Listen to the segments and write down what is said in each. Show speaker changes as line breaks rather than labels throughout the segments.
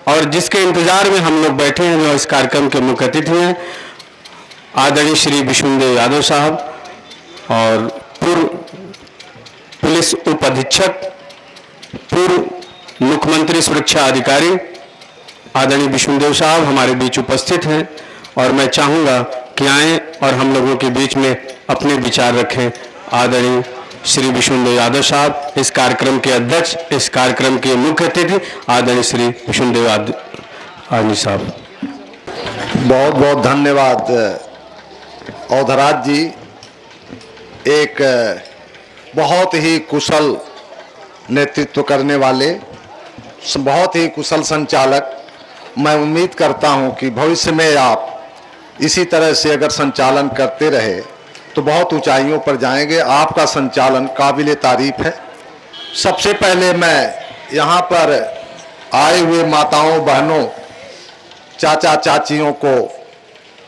और जिसके इंतजार में हम लोग बैठे हैं, जो इस कार्यक्रम के मुख्य अतिथि हैं, आदरणीय श्री विष्णुदेव यादव साहब और पूर्व पुलिस उप अधीक्षक, पूर्व मुख्यमंत्री सुरक्षा अधिकारी आदरणीय विष्णुदेव साहब हमारे बीच उपस्थित हैं और मैं चाहूँगा कि आएँ और हम लोगों के बीच में अपने विचार रखें। आदरणीय श्री विष्णुदेव यादव साहब, इस कार्यक्रम के अध्यक्ष, इस कार्यक्रम के मुख्य अतिथि आदरणीय श्री विष्णुदेव यादव साहब।
बहुत बहुत धन्यवाद अवधराज जी। एक बहुत ही कुशल नेतृत्व करने वाले, बहुत ही कुशल संचालक। मैं उम्मीद करता हूं कि भविष्य में आप इसी तरह से अगर संचालन करते रहे तो बहुत ऊंचाइयों पर जाएंगे। आपका संचालन काबिले तारीफ है। सबसे पहले मैं यहाँ पर आए हुए माताओं, बहनों, चाचा चाचियों को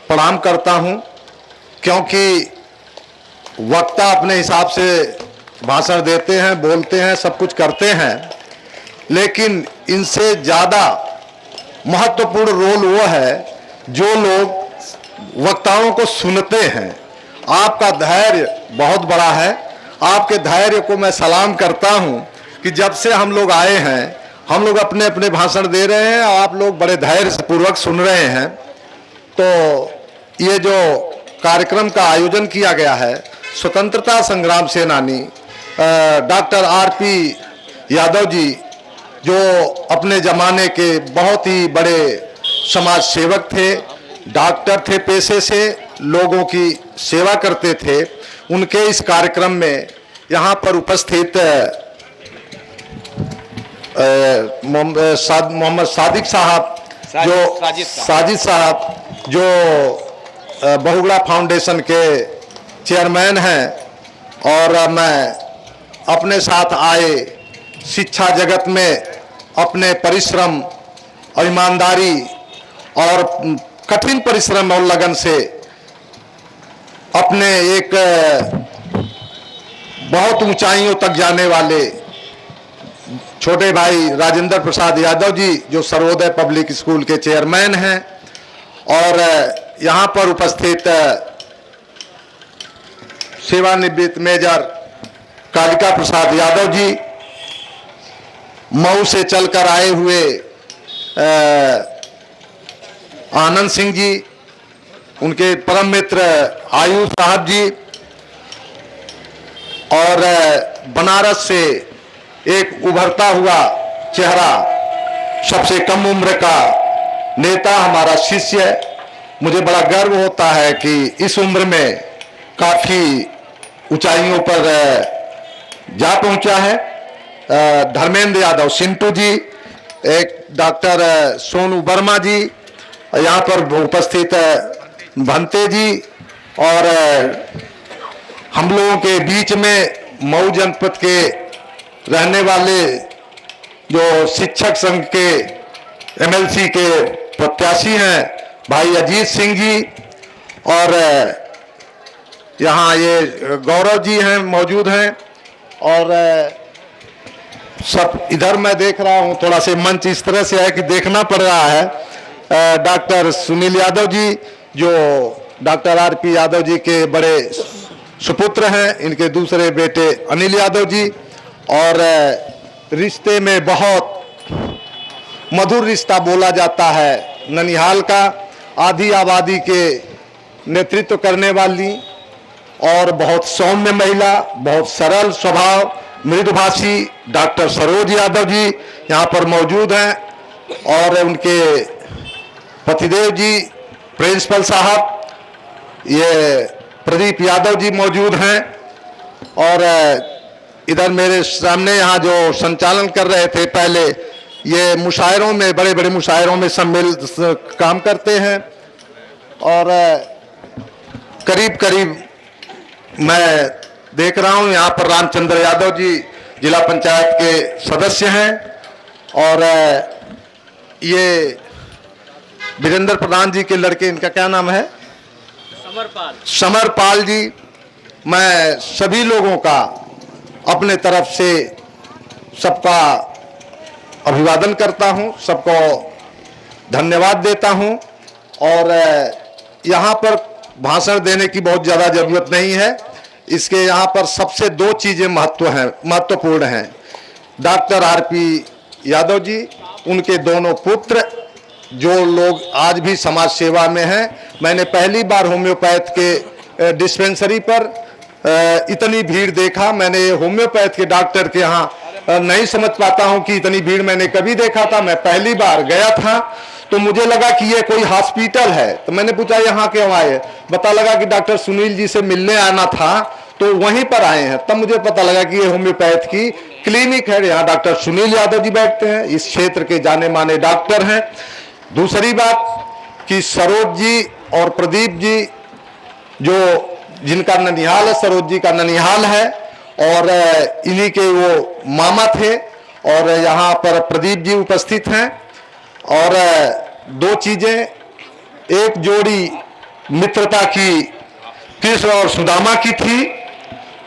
प्रणाम करता हूँ, क्योंकि वक्ता अपने हिसाब से भाषण देते हैं, बोलते हैं, सब कुछ करते हैं, लेकिन इनसे ज़्यादा महत्वपूर्ण रोल वो है जो लोग वक्ताओं को सुनते हैं। आपका धैर्य बहुत बड़ा है। आपके धैर्य को मैं सलाम करता हूं कि जब से हम लोग आए हैं, हम लोग अपने अपने भाषण दे रहे हैं, आप लोग बड़े धैर्य से पूर्वक सुन रहे हैं। तो ये जो कार्यक्रम का आयोजन किया गया है, स्वतंत्रता संग्राम सेनानी डॉक्टर आर.पी. यादव जी, जो अपने ज़माने के बहुत ही बड़े समाज सेवक थे, डॉक्टर थे पेशे से, लोगों की सेवा करते थे, उनके इस कार्यक्रम में यहाँ पर उपस्थित मोहम्मद सादिक साहब, जो साजिद साहब, जो बहुगुणा फाउंडेशन के चेयरमैन हैं, और मैं अपने साथ आए शिक्षा जगत में अपने परिश्रम और ईमानदारी और कठिन परिश्रम और लगन से अपने एक बहुत ऊंचाइयों तक जाने वाले छोटे भाई राजेंद्र प्रसाद यादव जी, जो सर्वोदय पब्लिक स्कूल के चेयरमैन हैं, और यहाँ पर उपस्थित सेवानिवृत्त मेजर कालिका प्रसाद यादव जी, मऊ से चलकर आए हुए आनंद सिंह जी, उनके परम मित्र आयुष साहब जी, और बनारस से एक उभरता हुआ चेहरा, सबसे कम उम्र का नेता, हमारा शिष्य। मुझे बड़ा गर्व होता है कि इस उम्र में काफ़ी ऊंचाइयों पर जा पहुंचा है। धर्मेंद्र यादव सिंटू जी, एक डॉक्टर सोनू वर्मा जी, यहाँ पर उपस्थित भंते जी, और हम लोगों के बीच में मऊ जनपद के रहने वाले जो शिक्षक संघ के एमएलसी के प्रत्याशी हैं भाई अजीत सिंह जी, और यहाँ ये गौरव जी हैं, मौजूद हैं, और सब इधर मैं देख रहा हूँ, थोड़ा से मंच इस तरह से है कि देखना पड़ रहा है। डॉक्टर सुनील यादव जी, जो डॉक्टर आर.पी. यादव जी के बड़े सुपुत्र हैं, इनके दूसरे बेटे अनिल यादव जी, और रिश्ते में बहुत मधुर रिश्ता बोला जाता है ननिहाल का। आधी आबादी के नेतृत्व करने वाली और बहुत सौम्य महिला, बहुत सरल स्वभाव, मृदुभाषी डॉक्टर सरोज यादव जी यहाँ पर मौजूद हैं, और उनके पतिदेव जी प्रिंसिपल साहब, ये प्रदीप यादव जी मौजूद हैं, और इधर मेरे सामने यहाँ जो संचालन कर रहे थे पहले, ये मुशायरों में, बड़े बड़े मुशायरों में काम करते हैं, और करीब करीब मैं देख रहा हूँ यहाँ पर रामचंद्र यादव जी जिला पंचायत के सदस्य हैं, और ये वीरेंद्र प्रधान जी के लड़के, इनका क्या नाम है? समरपाल जी। मैं सभी लोगों का अपने तरफ से सबका अभिवादन करता हूं, सबको धन्यवाद देता हूं। और यहाँ पर भाषण देने की बहुत ज़्यादा ज़रूरत नहीं है। इसके यहाँ पर सबसे दो चीज़ें महत्वपूर्ण हैं। डॉक्टर आरपी यादव जी, उनके दोनों पुत्र, जो लोग आज भी समाज सेवा में हैं। मैंने पहली बार होम्योपैथ के डिस्पेंसरी पर इतनी भीड़ देखा। मैंने होम्योपैथ के डॉक्टर के यहाँ नहीं समझ पाता हूँ कि इतनी भीड़ मैंने कभी देखा था। मैं पहली बार गया था तो मुझे लगा कि ये कोई हॉस्पिटल है। तो मैंने पूछा यहाँ क्यों आए, पता लगा कि डॉक्टर सुनील जी से मिलने आना था तो वहीं पर आए हैं। तब मुझे पता लगा कि ये होम्योपैथ की क्लिनिक है। यहाँ डॉक्टर सुनील यादव जी बैठते हैं, इस क्षेत्र के जाने माने डॉक्टर हैं। दूसरी बात कि सरोज जी और प्रदीप जी, जो जिनका ननिहाल है, सरोज जी का ननिहाल है और इन्हीं के वो मामा थे, और यहाँ पर प्रदीप जी उपस्थित हैं। और दो चीजें, एक जोड़ी मित्रता की कृष्ण और सुदामा की थी।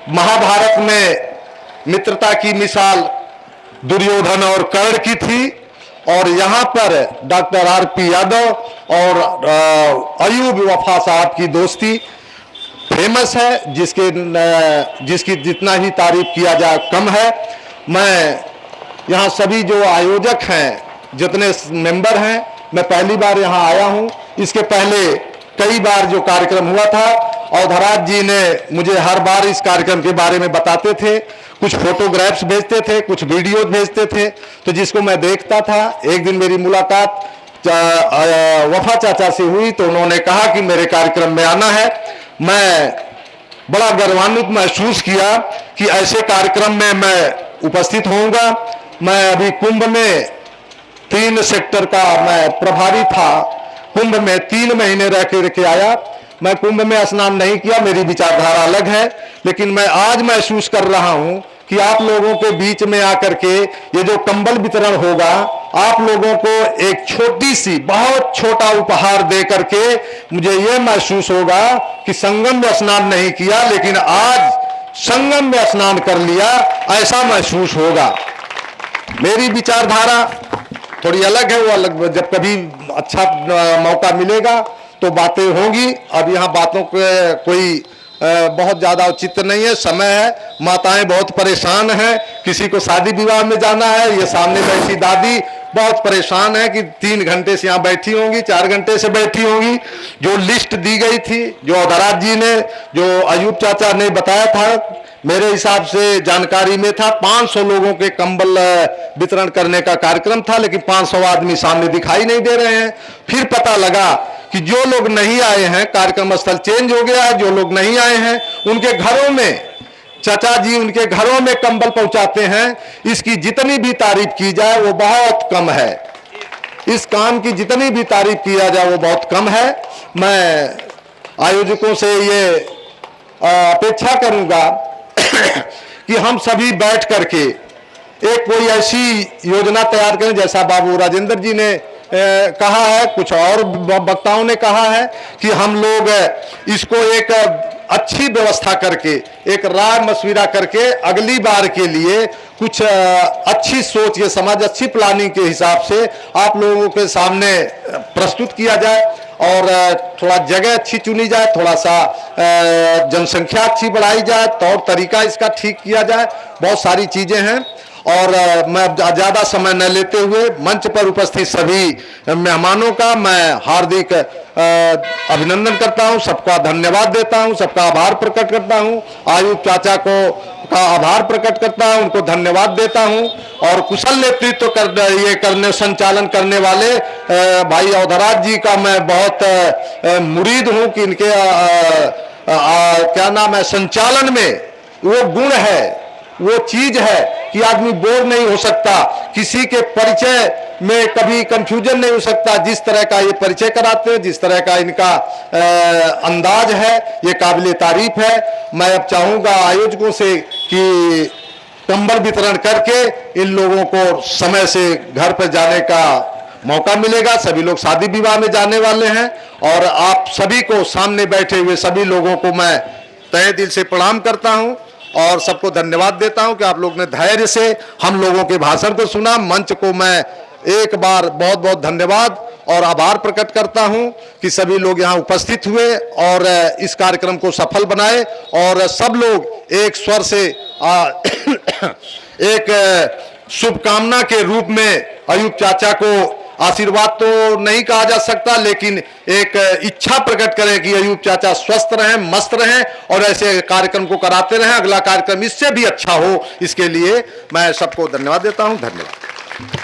महाभारत में मित्रता की मिसाल दुर्योधन और कर्ण की थी, और यहाँ पर डॉक्टर आरपी यादव और अयूब वफा साहब की दोस्ती फेमस है, जिसकी जितना ही तारीफ किया जाए कम है। मैं यहाँ सभी जो आयोजक हैं, जितने मेंबर हैं, मैं पहली बार यहाँ आया हूँ। इसके पहले कई बार जो कार्यक्रम हुआ था, अवधराज जी ने मुझे हर बार इस कार्यक्रम के बारे में बताते थे, कुछ फोटोग्राफ्स भेजते थे, कुछ वीडियो भेजते थे, तो जिसको मैं देखता था। एक दिन मेरी मुलाकात वफा चाचा से हुई तो उन्होंने कहा कि मेरे कार्यक्रम में आना है। मैं बड़ा गर्वान्वित महसूस किया कि ऐसे कार्यक्रम में मैं उपस्थित होऊंगा। मैं अभी कुंभ में 3 सेक्टर का मैं प्रभारी था। कुंभ में 3 महीने रह के आया। मैं कुंभ में स्नान नहीं किया, मेरी विचारधारा अलग है, लेकिन मैं आज महसूस कर रहा हूं कि आप लोगों के बीच में आकर के ये जो कंबल वितरण होगा, आप लोगों को एक छोटी सी, बहुत छोटा उपहार दे करके मुझे ये महसूस होगा कि संगम में स्नान नहीं किया, लेकिन आज संगम में स्नान कर लिया, ऐसा महसूस होगा। मेरी विचारधारा थोड़ी अलग है, वो अलग, जब कभी अच्छा मौका मिलेगा तो बातें होंगी। अब यहाँ बातों पे कोई बहुत ज़्यादा औचित्य नहीं है, समय है। माताएं बहुत परेशान हैं, किसी को शादी विवाह में जाना है। ये सामने बैठी दादी बहुत परेशान है कि 3 घंटे से यहाँ बैठी होंगी, 4 घंटे से बैठी होंगी। जो लिस्ट दी गई थी, जो अवधराज जी ने, जो अयूब चाचा ने बताया था, मेरे हिसाब से जानकारी में था 500 लोगों के कंबल वितरण करने का कार्यक्रम था, लेकिन 500 आदमी सामने दिखाई नहीं दे रहे हैं। फिर पता लगा कि जो लोग नहीं आए हैं, कार्यक्रम स्थल चेंज हो गया है, जो लोग नहीं आए हैं उनके घरों में चाचा जी उनके घरों में कंबल पहुंचाते हैं। इसकी जितनी भी तारीफ की जाए वो बहुत कम है। इस काम की जितनी भी तारीफ किया जाए वो बहुत कम है। मैं आयोजकों से ये अपेक्षा करूंगा कि हम सभी बैठ करके एक कोई ऐसी योजना तैयार करें, जैसा बाबू राजेंद्र जी ने कहा है, कुछ और वक्ताओं ने कहा है कि हम लोग इसको एक अच्छी व्यवस्था करके, एक राय मशविरा करके अगली बार के लिए कुछ अच्छी सोच के समझ, अच्छी प्लानिंग के हिसाब से आप लोगों के सामने प्रस्तुत किया जाए, और थोड़ा जगह अच्छी चुनी जाए, थोड़ा सा जनसंख्या अच्छी बढ़ाई जाए, तौर तरीका इसका ठीक किया जाए। बहुत सारी चीज़ें हैं, और मैं ज़्यादा समय न लेते हुए मंच पर उपस्थित सभी मेहमानों का मैं हार्दिक अभिनंदन करता हूं, सबका धन्यवाद देता हूं, सबका आभार प्रकट करता हूं। आयुब चाचा का आभार प्रकट करता हूं, उनको धन्यवाद देता हूं। और कुशल नेतृत्व करने संचालन करने वाले भाई अवधराज जी का मैं बहुत मुरीद हूं कि इनके क्या नाम है, संचालन में वो गुण है, वो चीज है कि आदमी बोर नहीं हो सकता, किसी के परिचय में कभी कंफ्यूजन नहीं हो सकता। जिस तरह का ये परिचय कराते हैं, जिस तरह का इनका अंदाज है, ये काबिल तारीफ है। मैं अब चाहूंगा आयोजकों से कि कंबल वितरण करके इन लोगों को समय से घर पर जाने का मौका मिलेगा। सभी लोग शादी विवाह में जाने वाले हैं, और आप सभी को, सामने बैठे हुए सभी लोगों को मैं तहे दिल से प्रणाम करता हूं और सबको धन्यवाद देता हूं कि आप लोग ने धैर्य से हम लोगों के भाषण को सुना। मंच को मैं एक बार बहुत बहुत धन्यवाद और आभार प्रकट करता हूं कि सभी लोग यहां उपस्थित हुए और इस कार्यक्रम को सफल बनाए और सब लोग एक स्वर से एक शुभकामना के रूप में अयूब चाचा को आशीर्वाद तो नहीं कहा जा सकता, लेकिन एक इच्छा प्रकट करें कि अयूब चाचा स्वस्थ रहें, मस्त रहें और ऐसे कार्यक्रम को कराते रहें। अगला कार्यक्रम इससे भी अच्छा हो, इसके लिए मैं सबको धन्यवाद देता हूं। धन्यवाद।